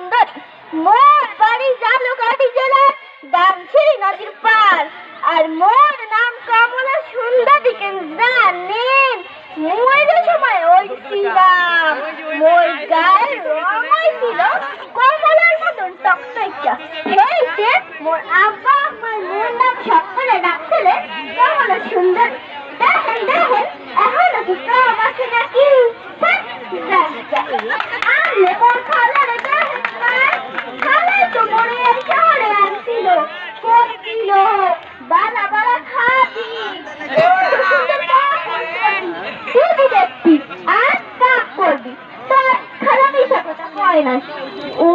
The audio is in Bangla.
সুন্দর। মোর বাড়ি জালুকাঠি জেলার দামছিড়ি নদীর পার। আর মোর নাম কমলা সুন্দরী। জানেন মুই যে সময় হইছিলাম মোর গায়ের রং হয়েছিল কমলার মতন টকটকা। হেইতে মোর আব্বা আমার মোর নাম শখ করে ডাকছিলে কমলা সুন্দর। দেখেন দেখেন এখনো কি কম আছে নাকি? আনলে মোর খালারে দেখেন খালাই তো মোরে এই শহরে আনছিল করছিল বালা বালা খাবি টিভি দেখবি আর কাজ করবি। তার খারাপ হিসাব কথা কয় না। ও